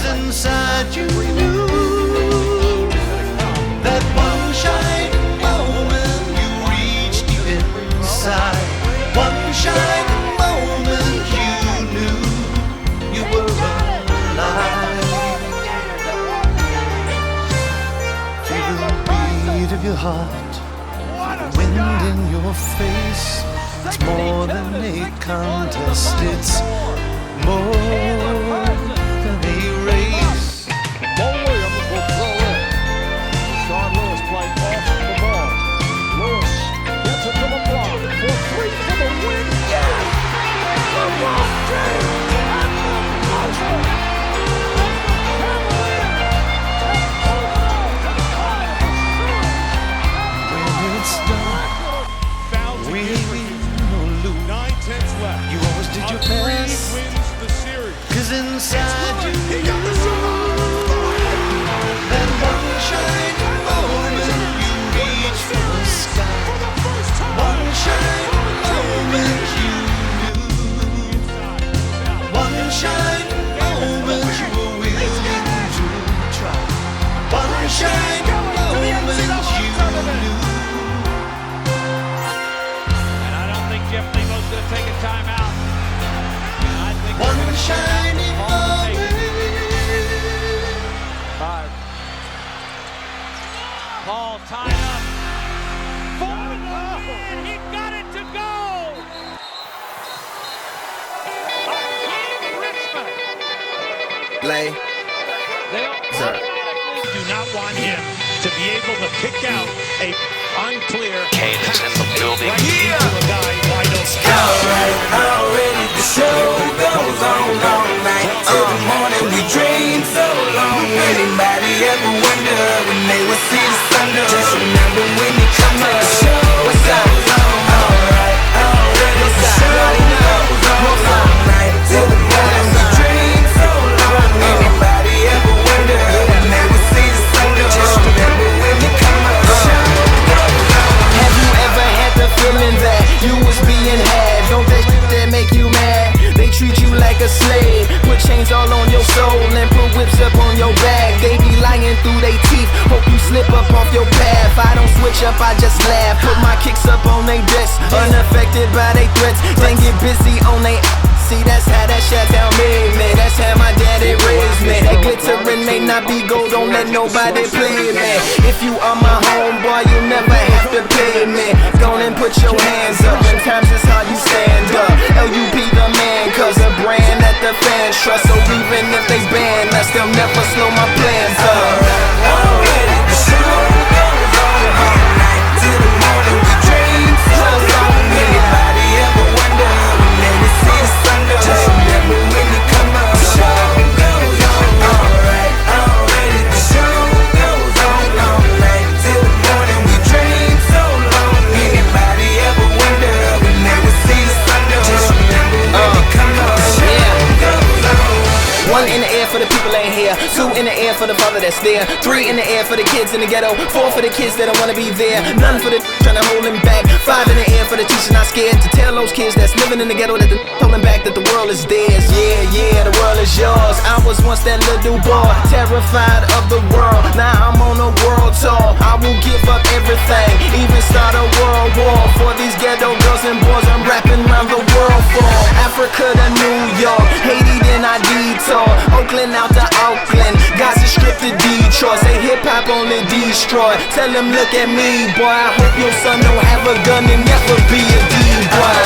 'cause inside you knew that one shining moment you reached deep inside. One shining moment you knew you were alive. Feel the beat of your heart, the wind in your face. It's more than a contest, it's more than a race. Mo Williams will throw in. Sean Lewis playing off the ball. Lewis gets it to LeBron for three for the win. Yes! LeBron James at the buzzer. When it's done, we Lupe. 9-10 left. You always did your best, Wins the series. 'cause inside you knew that one shining moment you reached for the sky. One shining moment you knew. One shining moment you were willing to try. One shining moment you knew. And I don't think Jeff Nemo's going to take a timeout. I think One shining moment. Paul tied up. For the win. He got it to go. Again, Richmond. Lay. They automatically do not want him to be able to pick out a unclear Kane is in the building. right into a guy wide open. Alright, already the show goes on all night till the morning. We dream so long. Anybody ever wonder when they would see the sun? Just remember when you come to the show. What's up? Alright, already the show goes on all night till the morning. We dream so long. Anybody ever wonder when they would see the sun? Just remember when you come to the show. Have you ever had the feeling that you was being had? Don't that shit that make you mad? They treat you like a slave, put chains all on your soul and put whips up on your back. They be lying through they teeth, hope you slip up off your path. I don't switch up, I just laugh, put my kicks up on they desk, unaffected by they threats. Then get busy on they. See, that's how that shit down made me. That's how my daddy raised me. That glittering may not be gold, don't let nobody play me. If you are my homeboy, you never have to pay me. Go and put your hands up, when times is hard, you stand up. LUP the man, 'cause a brand that the fans trust. So even if they ban us, they'll never slow my plans up. Already the show goes on all night till the morning. We dream so long. Anybody ever wonder when they would see the sun? Just remember when you come up. The show goes on alright, already the show goes on all night till the morning. We dream so long. Anybody ever wonder when they would see the sun? Just remember when you come up. The show goes on. One in the air for the people ain't here. Two in the air for the father that's there. Three in the air for the kids in the ghetto. Four for the kids that don't wanna be there. None for the trying to hold him back. Five in the air for the teacher not scared to tell those kids that's living in the ghetto that the holding back that the world is theirs. Yeah, yeah, the world is yours. I was once that little boy, terrified of the world. Now I'm on a world tour. I will give up everything, even start a world war for these ghetto girls and boys. I'm rapping around the world for Africa to New York, Haiti then I detour, Oakland out to Oakland, Gaza Strip to Detroit. Say hip hop only destroy. Tell them look at me, boy. I hope your son don't have a gun and never be a D-boy.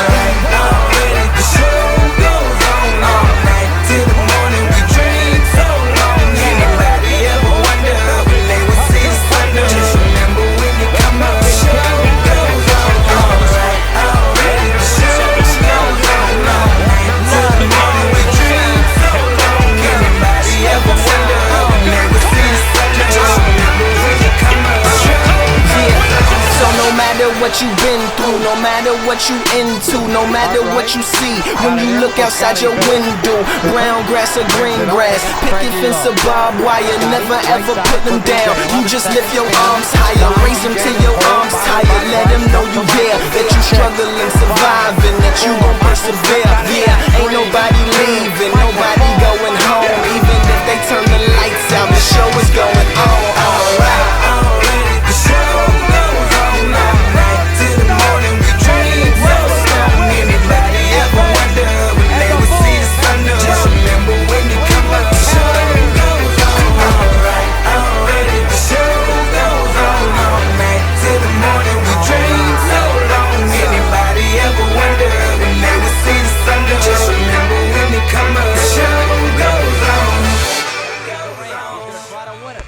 Already the show goes on all night till the morning. We dream so long. Anybody ever wonder when they would see the sun? Just remember when you come up. The show goes on alright, already the show goes on all night till the morning. We dream so long. Anybody ever wonder when they would see the sun? Just remember when you come up. The show goes on. So no matter what you've been through, no matter what you into, no matter what you see, when you look outside your window, brown grass or green grass, picket fence or barbed wire, never ever put them down. You just lift your arms higher, raise them till your arms tired. Let them know you there, that you struggling, surviving, that you gon' persevere. Yeah, ain't nobody leaving, nobody going home, even if they turn the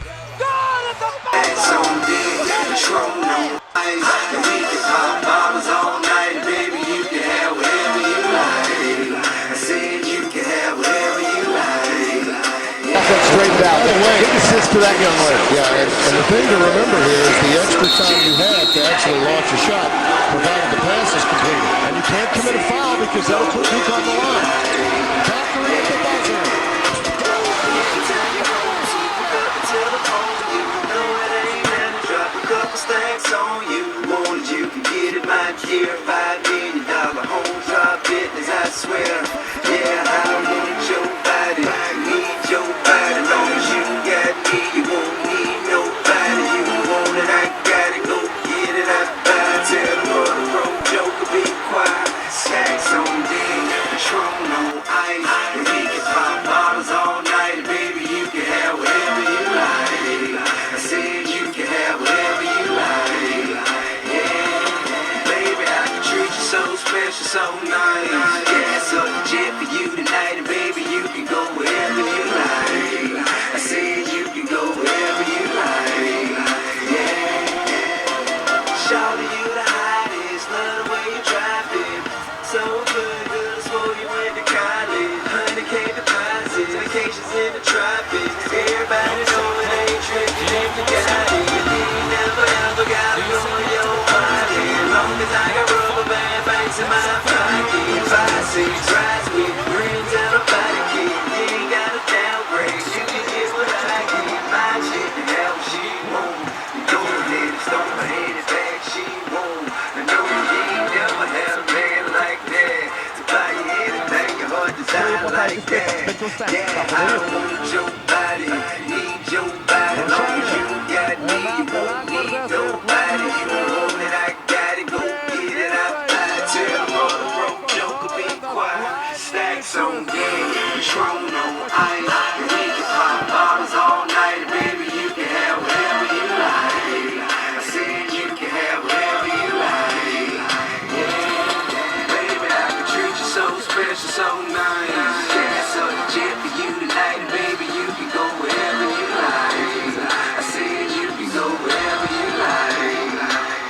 Good at the buzzer! So big, control no ice. And we can pop bottles all night, baby. You can have whatever you like. I said you can have whatever you like. Offense straightened out. Big assist to that young lady. Yeah, and the thing to remember here is the extra time you have to actually launch a shot, provided the pass is completed. And you can't commit a foul because that'll put Lupe on the line. Factory at the buzzer. Stacks on you, wanted you can get it, my dear. $5 million home drop business, I swear. Yeah, I want your body, need your body. Long as you got me, you won't need nobody. You want it, I got it, go get it, I buy it. Tell the mother broke joker, be quiet. Stacks on deck, Patron on ice. And we can pop bottles all night, baby. You can have whatever you like. I said you can have whatever you like. Yeah, baby, I can treat you so special, so nice. Yeah, so legit for you tonight, and baby, you can go wherever you like. I said you can go wherever you like. Yeah, shout you the hottest, love the way you drive it. So good, good, swore you went to college. 100K deposits, vacations in the tropics. Everybody know it ain't tricky if you got it. You never ever gotta ruin your body. As long as I got rubber band banks in my pocket. 5, 6 rides with greens and a body kit. You ain't gotta downgrade, you can get what I get. My chick can have what she want. You know that it's on my head, it's back she won't. I know you ain't never had a man like that to buy you anything your heart desire like that. Yeah, I want your body, need your body. Long as you got me, you won't need nobody. You want it, I got it, go get it, I buy it. Tell the mother broke joker, be quiet. Stacks on deck, Patron on ice. And we can pop bottles all night, baby. You can have whatever you like. I said you can have whatever you like. Yeah, baby, I can treat you so special, so nice. Yeah, so legit for you tonight, and baby, you can go wherever you like. I said you can go wherever you like.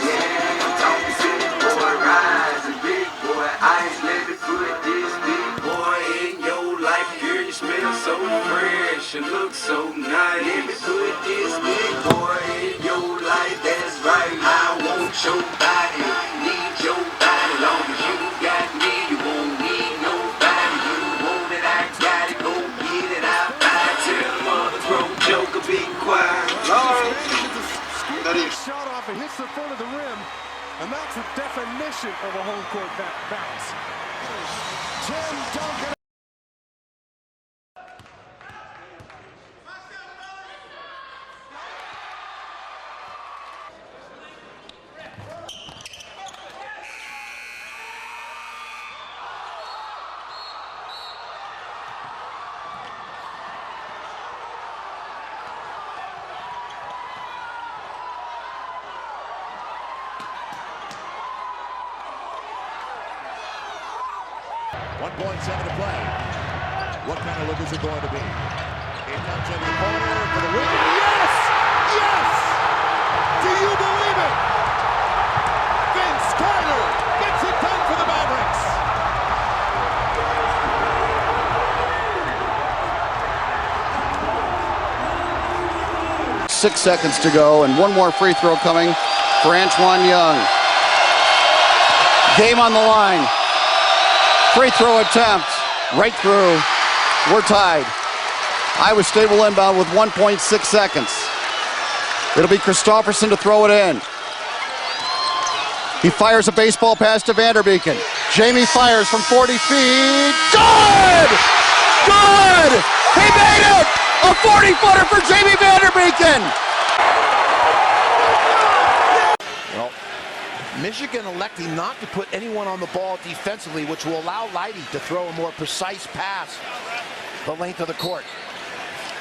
Yeah, I'm talking city boy, rise and big boy ice. Let me put this big boy in your life. Girl, you smell so fresh and look so nice. Let me put this big boy in your life. That's right, I want your body, need your body. Long as you got me, you won't need nobody. You want it, I got it, go get it, I buy it. Tell the mother broke joker, be quiet. Shot off and hits the front of the rim, and that's the definition of a home court bounce. Tim Duncan. .7 to play. What kind of look is it going to be? It comes in the corner for the win. Yes! Yes! Do you believe it? Vince Carter gets it done for the Mavericks. 6 seconds to go, and one more free throw coming for Antoine Young. Game on the line. Free throw attempt, right through. We're tied. Iowa State will inbound with 1.6 seconds. It'll be Christopherson to throw it in. He fires a baseball pass to Vanderbeeken. Jamie fires from 40 feet. Good! Good! He made it! A 40-footer for Jamie Vanderbeeken! Well, Michigan electing not to put anyone on the ball defensively, which will allow Leidy to throw a more precise pass the length of the court.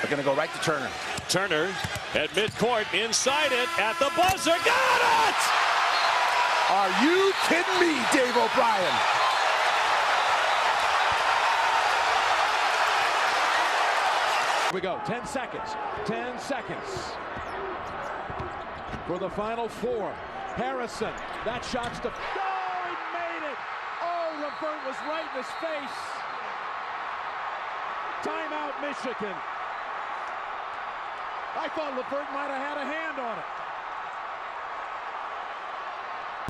They're going to go right to Turner. Turner at midcourt, inside it, at the buzzer, got it! Are you kidding me, Dave O'Brien? Here we go, 10 seconds, 10 seconds. For the final four, Harrison, that shot's to, oh, he made it! Oh, Levert was right in his face. Timeout, Michigan. I thought Levert might have had a hand on it.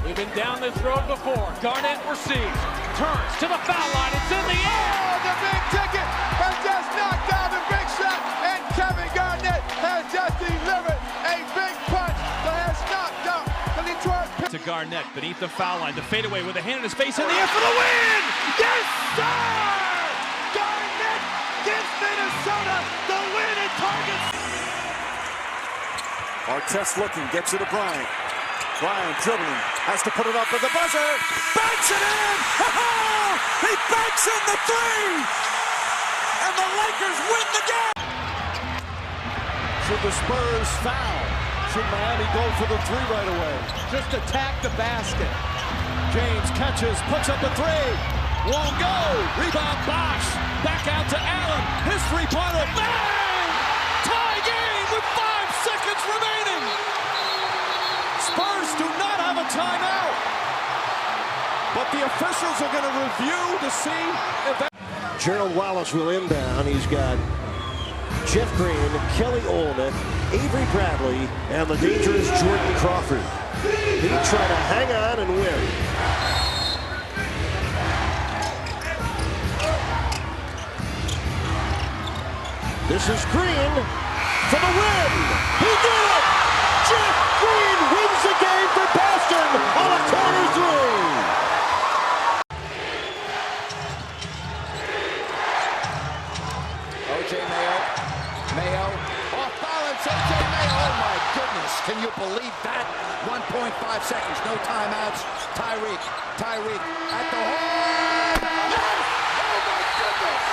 We've been down this road before. Garnett receives, turns to the foul line. It's in the air. Oh, the big ticket has just knocked down the big shot, and Kevin Garnett has just delivered a big punch that has knocked out the Detroit. To Garnett beneath the foul line. The fadeaway with a hand in his face in the air for the win. Yes, sir! Garnett gives Minnesota the win at Target. Artest looking, gets it to Bryant. Bryant dribbling, has to put it up for the buzzer. Banks it in! Oh, he banks in the three! And the Lakers win the game! Should the Spurs foul? Should Miami go for the three right away? Just attack the basket. James catches, puts up the three. Won't go. Rebound Bosch. Back out to Allen. His three-pointer. Bang! Tie game with 5 seconds remaining. Spurs do not have a timeout. But the officials are going to review to see if that... Gerald Wallace will inbound. He's got Jeff Green, Kelly Olynyk, Avery Bradley, and the dangerous Jordan Crawford. He tried to hang on and win. This is Green for the win. He did it! Jeff Green wins the game for Boston on a corner three. O.J. Mayo, off balance, O.J. Mayo, oh my goodness, can you believe that? 1.5 seconds, no timeouts, Tyreek at the hole, yes! Oh my goodness!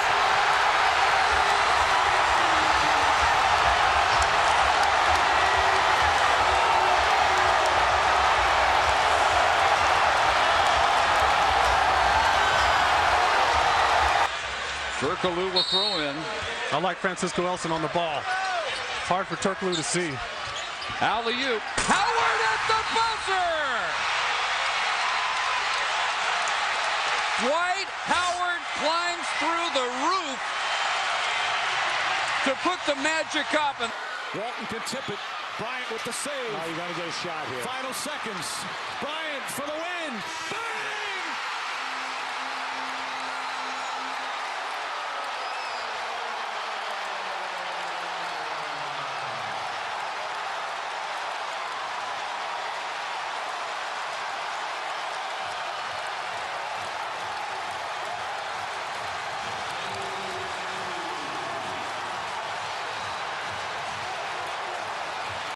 Turkoglu will throw in. I like Francisco Elson on the ball. Hard for Turkoglu to see. Alley-oop. Howard at the buzzer! Dwight Howard climbs through the roof to put the magic up. And Walton can tip it. Bryant with the save. Now you got to get a shot here. Final seconds. Bryant for the win. Bang!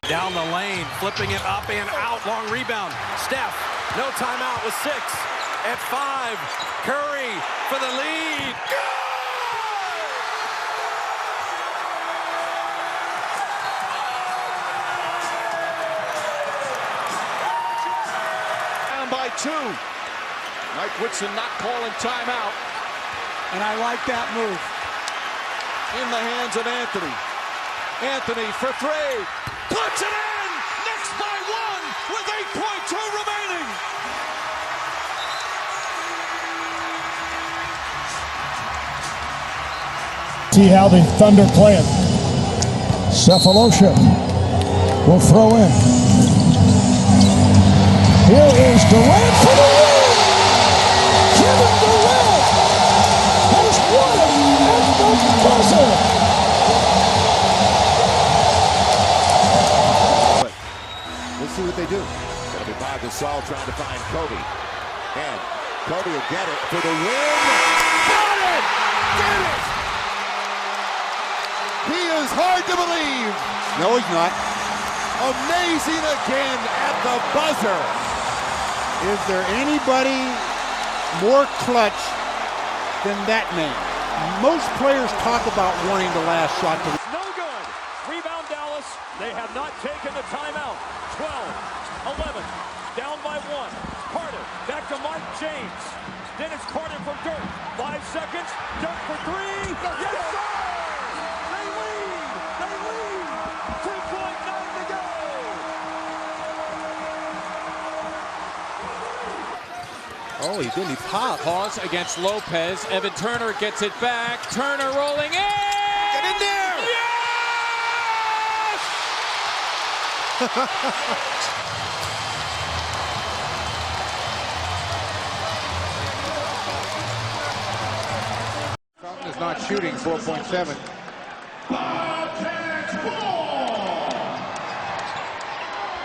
Down the lane, flipping it up and out. Long rebound. Steph, no timeout with 6. At 5, Curry for the lead. Down by 2. Mike Whitson not calling timeout. And I like that move. In the hands of Anthony. Anthony for 3. Puts it in! Next by 1 with 8.2 remaining! See how the Thunder play it. Cephalosha will throw in. Here is Durant for the win! Kevin Durant has won it at the buzzer! See what they do. Gonna be Bob Gasol trying to find Kobe. And Kobe will get it for the win. Got it! Did it! He is hard to believe. No, he's not. Amazing again at the buzzer. Is there anybody more clutch than that man? Most players talk about wanting the last shot to no good. Rebound Dallas. They have not taken the timeout. 12, 11, down by 1. Carter, back to Mark James. Dennis Carter from Dirk. 5 seconds. Dirk for 3. Yes, sir! They lead! Oh, he didn't. He popped. Pause against Lopez. Evan Turner gets it back. Turner rolling in. Get in there. Fountain is not shooting 4.7.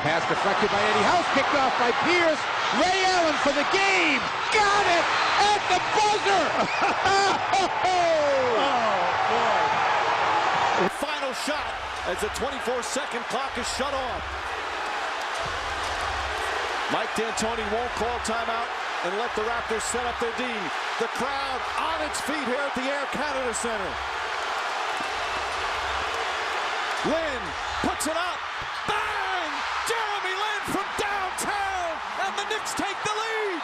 Pass deflected by Eddie House, picked off by Pierce. Ray Allen for the game. Got it at the buzzer. Oh, boy. Final shot as the 24-second clock is shut off. Mike D'Antoni won't call timeout and let the Raptors set up their D. The crowd on its feet here at the Air Canada Center. Lynn puts it up. Bang! Jeremy Lin from downtown, and the Knicks take the lead.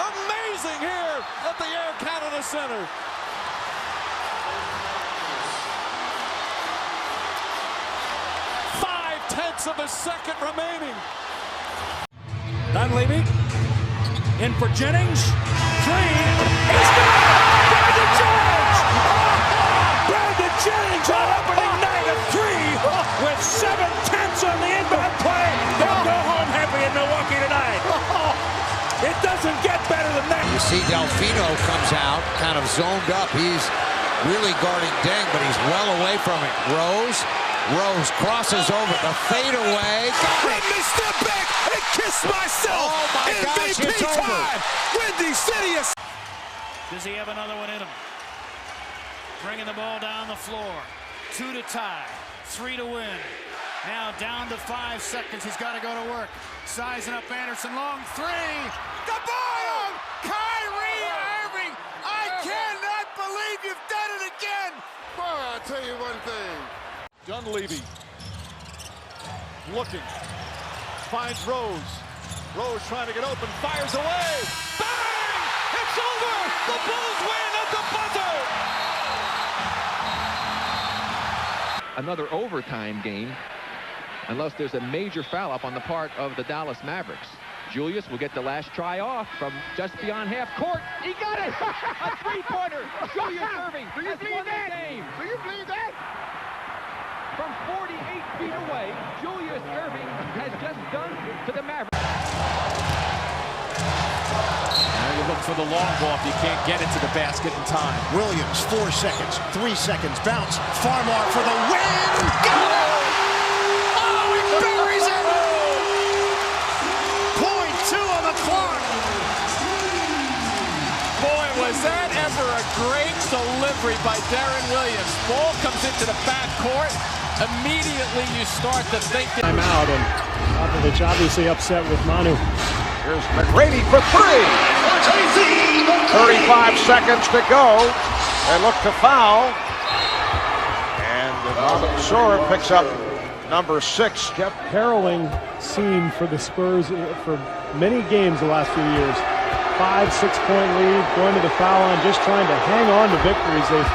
Amazing here at the Air Canada Center. Tenths of a second remaining. Dunleavy in for Jennings. Three. It's good! Brandon Jennings! Brandon Jennings on opening night of three with 7/10 on the inbound play. They'll go home happy in Milwaukee tonight. It doesn't get better than that. You see Delfino comes out, kind of zoned up. He's really guarding Deng, but he's well away from it. Rose crosses over the fadeaway. I missed the back and kissed myself. Oh my gosh, MVP it's time. over. Windy City is. Does he have another one in him? Bringing the ball down the floor. 2 to tie. 3 to win. Now down to 5 seconds. He's got to go to work. Sizing up Anderson. Long three. The ball! Kyrie Irving! I cannot believe you've done it again! Boy, I'll tell you one thing. Dunleavy looking, finds Rose. Rose trying to get open, fires away. Bang! It's over! The Bulls win at the buzzer! Another overtime game, unless there's a major foul up on the part of the Dallas Mavericks. Julius will get the last try off from just beyond half court. He got it! A three-pointer! Julius Irving has won the game! Do you believe that? From 48 feet away, Julius Irving has just done to the Mavericks. Now you look for the long ball if you can't get it to the basket in time. Williams, 4 seconds, 3 seconds, bounce. Farmar for the win. Got it! Oh, he buries it! .2 on the clock. Boy, was that ever a great delivery by Darren Williams. Ball comes into the backcourt. Immediately you start to think that I'm out, and Popovich obviously upset with Manu. Here's McGrady for three. 35 seconds to go. They look to foul. And Sora picks up number 6. Jeff harrowing scene for the Spurs for many games the last few years. 5-6 point lead, going to the foul line, just trying to hang on to victories. They've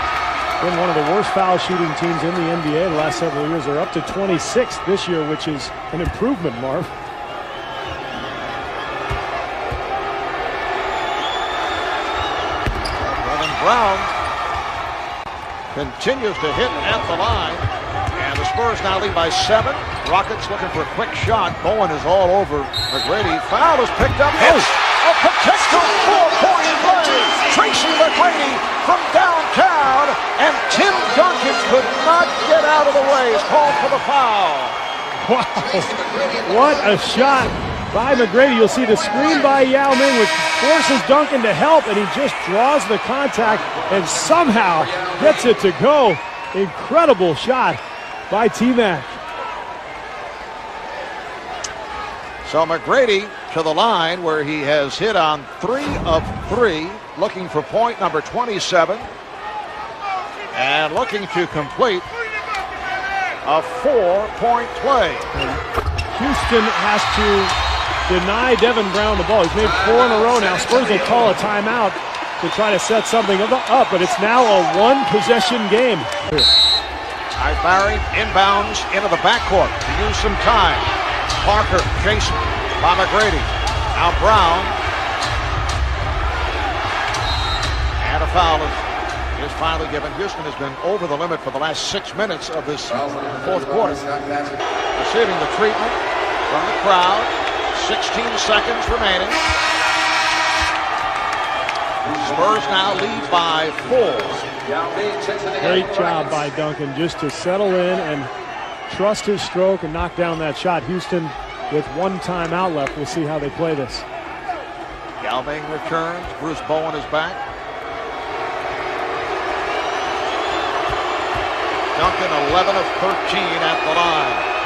been one of the worst foul shooting teams in the NBA the last several years. They're up to 26th this year, which is an improvement, Marv. Kevin Brown continues to hit at the line. And the Spurs now lead by 7. Rockets looking for a quick shot. Bowen is all over McGrady. Foul is picked up. It's a potential 4-point play. Tracy McGrady from downtown, and Tim Duncan could not get out of the way. He's called for the foul. Wow, what a shot by McGrady. You'll see the screen by Yao Ming, which forces Duncan to help, and he just draws the contact and somehow gets it to go. Incredible shot by T-Mac. So McGrady to the line where he has hit on 3 of 3, looking for point number 27, and looking to complete a 4-point play. And Houston has to deny Devin Brown the ball. He's made 4 in a row now. Spurs will call a timeout to try to set something up, but it's now a 1-possession game. All right, Barry inbounds into the backcourt to use some time. Parker, Jason, by McGrady. Now Brown. And a foul is finally given. Houston has been over the limit for the last 6 minutes of this fourth quarter. Receiving the treatment from the crowd. 16 seconds remaining. Spurs now lead by 4. Great job by Duncan just to settle in and trust his stroke and knock down that shot. Houston with 1 timeout left. We'll see how they play this. Galving returns. Bruce Bowen is back. Duncan 11 of 13 at the line.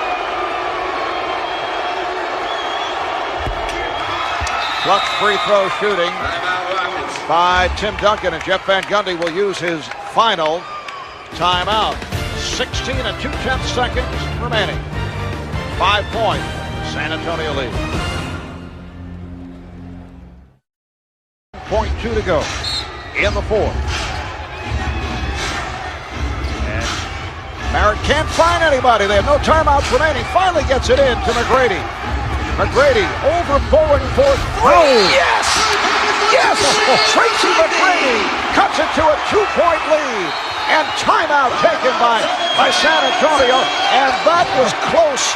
Clutch free throw shooting by Tim Duncan, and Jeff Van Gundy will use his final timeout. 16 and 2/10 seconds remaining. 5 point San Antonio lead. 0.2 to go in the fourth. And Barrett can't find anybody. They have no timeouts remaining. Finally gets it in to McGrady. McGrady over Bowen for 3. Yes! Yes! Tracy McGrady cuts it to a 2-point lead. And timeout taken by San Antonio. And that was close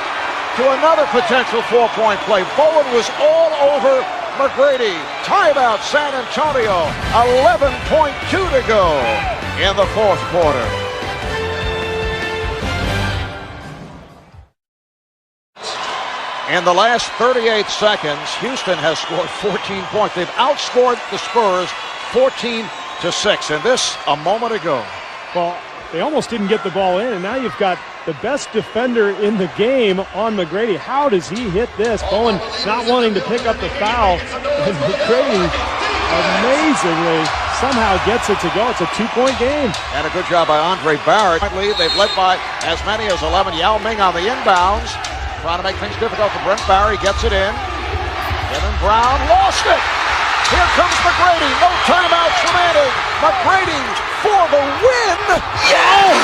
to another potential 4-point play. Bowen was all over McGrady. Timeout San Antonio. 11.2 to go in the fourth quarter. In the last 38 seconds, Houston has scored 14 points. They've outscored the Spurs 14-6, and this a moment ago. Well, they almost didn't get the ball in, and now you've got the best defender in the game on McGrady. How does he hit this? Bowen not wanting to pick up the foul, and McGrady amazingly somehow gets it to go. It's a 2-point game. And a good job by Andre Barrett. They've led by as many as 11. Yao Ming on the inbounds. Trying to make things difficult for Brent Barry. Gets it in. Kevin Brown lost it. Here comes McGrady. No timeouts remaining. McGrady for the win. Yes!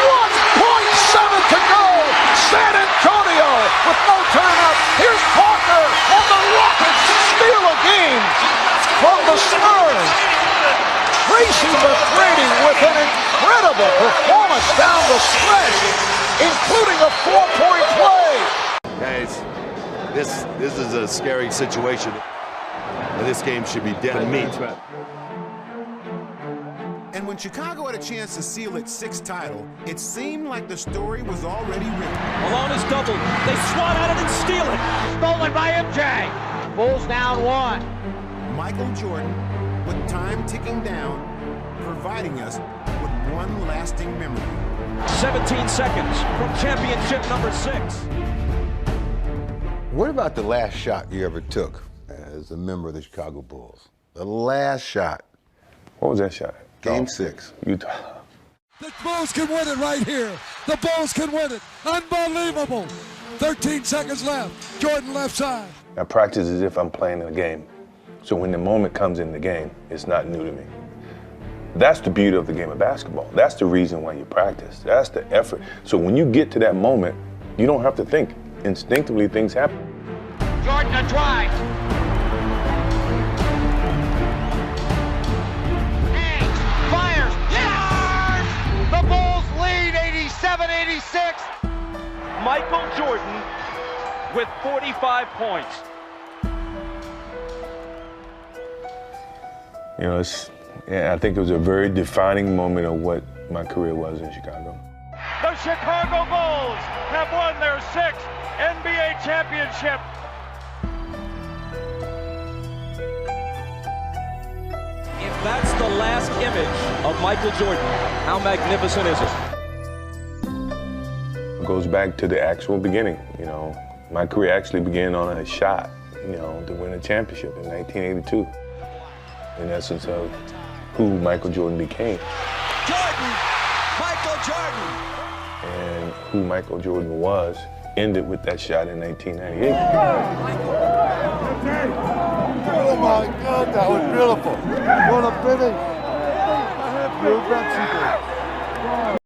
1.7 to go. San Antonio with no timeout. Here's Parker, and the Rockets steal a game from the Spurs. Tracy McGrady with an incredible performance down the stretch, including a 4-point play. Guys, this is a scary situation. And this game should be dead meat. And when Chicago had a chance to seal its 6th title, it seemed like the story was already written. Malone is doubled. They swat at it and steal it. Stolen by MJ. Bulls down 1. Michael Jordan, with time ticking down, providing us with one lasting memory. 17 seconds from championship number 6. What about the last shot you ever took as a member of the Chicago Bulls? The last shot. What was that shot? Game 6. Utah. The Bulls can win it right here. The Bulls can win it. Unbelievable. 13 seconds left. Jordan left side. I practice as if I'm playing in a game. So when the moment comes in the game, it's not new to me. That's the beauty of the game of basketball. That's the reason why you practice. That's the effort. So when you get to that moment, you don't have to think. Instinctively, things happen. Jordan a drive. Hangs, fires, yes! The Bulls lead 87-86. Michael Jordan with 45 points. You know, I think it was a very defining moment of what my career was in Chicago. The Chicago Bulls have won their 6th NBA championship. If that's the last image of Michael Jordan, how magnificent is it? It goes back to the actual beginning. You know, my career actually began on a shot, you know, to win a championship in 1982. In essence of who Michael Jordan became. Jordan! Michael Jordan! And who Michael Jordan was ended with that shot in 1998. Oh my God, that was beautiful. What a finish.